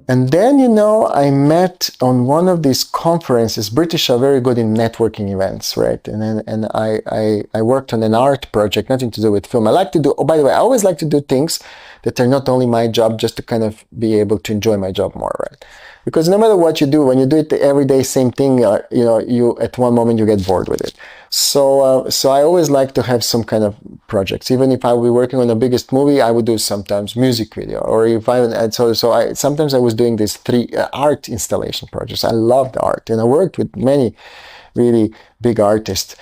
And then, you know, I met on one of these conferences. British are very good in networking events, right? And then, I worked on an art project, nothing to do with film. I like to do, oh, by the way, I always like to do things that are not only my job, just to kind of be able to enjoy my job more, right? Because no matter what you do, when you do it the everyday same thing, you know, you at one moment you get bored with it. So I always like to have some kind of projects. Even if I would be working on the biggest movie, I would do sometimes music video, or if I and so I sometimes I was doing these three art installation projects. I loved art, and I worked with many really big artists.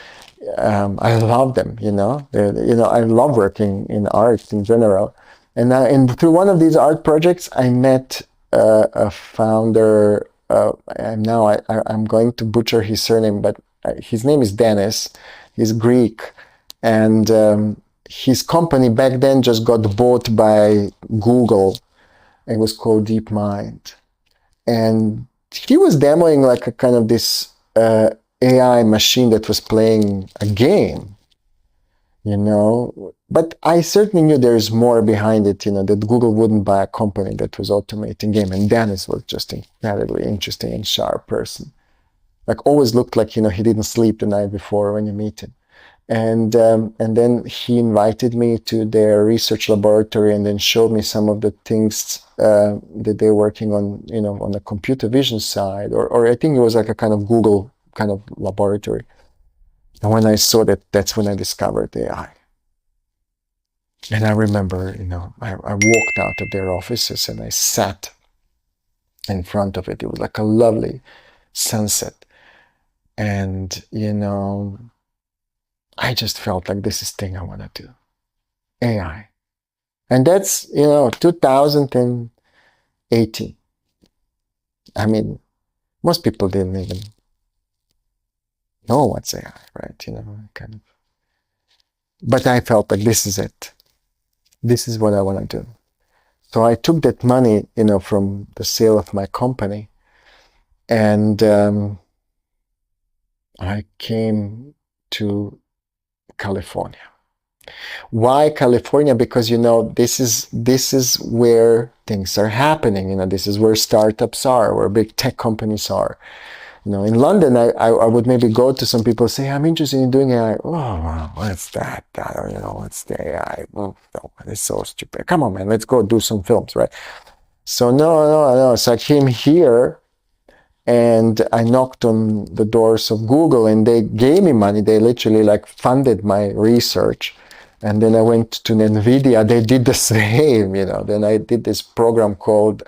I love them, you know. You know, I love working in art in general. And through one of these art projects, I met a founder. I'm going to butcher his surname, but his name is Dennis. He's Greek, and his company back then just got bought by Google. It was called DeepMind, and he was demoing like a kind of this AI machine that was playing a game, you know. But I certainly knew there is more behind it, you know, that Google wouldn't buy a company that was automating game. And Dennis was just incredibly interesting and sharp person. Like always looked like, you know, he didn't sleep the night before when you meet him. And then he invited me to their research laboratory and then showed me some of the things that they're working on, you know, on the computer vision side, or I think it was like a kind of Google kind of laboratory. And when I saw that, that's when I discovered AI. And I remember, you know, I walked out of their offices and I sat in front of it. It was like a lovely sunset. And, you know, I just felt like this is the thing I want to do. AI. And that's, you know, 2018. I mean, most people didn't even know what's AI, right? You know, kind of. But I felt like this is it. This is what I want to do. So I took that money, you know, from the sale of my company, and I came to California. Why California? Because, you know, this is where things are happening. You know, this is where startups are, where big tech companies are. You know, in London, I would maybe go to some people and say, I'm interested in doing AI. Oh, wow, what's that? I don't know, what's the AI? Oh, no, it's so stupid. Come on, man, let's go do some films, right? So no. So I came here and I knocked on the doors of Google and they gave me money. They literally like funded my research. And then I went to NVIDIA. They did the same, you know. Then I did this program called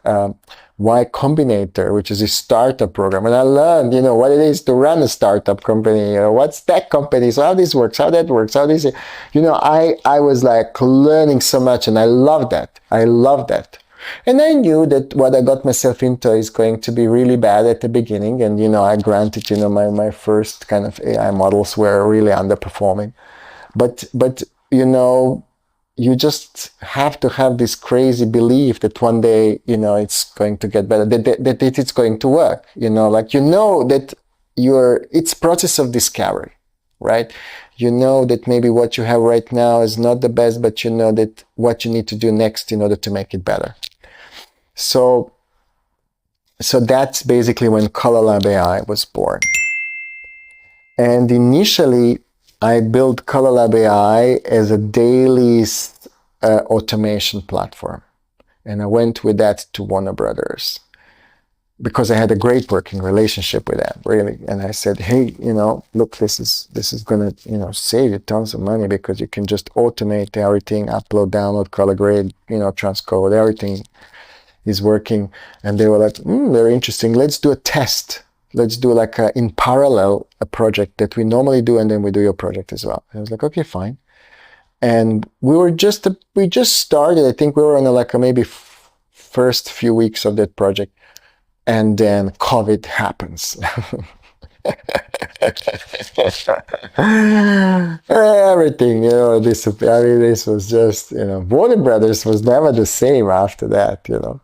Y Combinator, which is a startup program. And I learned, you know, what it is to run a startup company, you know, what's tech companies, how this works, how that works, how this, you know, I was like learning so much and I love that. I love that. And I knew that what I got myself into is going to be really bad at the beginning. And, you know, I granted, you know, my first kind of AI models were really underperforming. But you know, you just have to have this crazy belief that one day, you know, it's going to get better, that it's going to work, you know, like, you know, that it's process of discovery, right? You know that maybe what you have right now is not the best, but you know that what you need to do next in order to make it better. So that's basically when Color Lab AI was born. And initially, I built Color Lab AI as a daily automation platform. And I went with that to Warner Brothers because I had a great working relationship with them, really. And I said, hey, you know, look, this is going to, you know, save you tons of money because you can just automate everything, upload, download, color grade, you know, transcode, everything is working. And they were like, very interesting. Let's do a test. Let's do like in parallel a project that we normally do, and then we do your project as well. And I was like, okay, fine. And we just started. I think we were on like maybe first few weeks of that project, and then COVID happens. Everything, you know, this was just, you know, Warner Brothers was never the same after that, you know.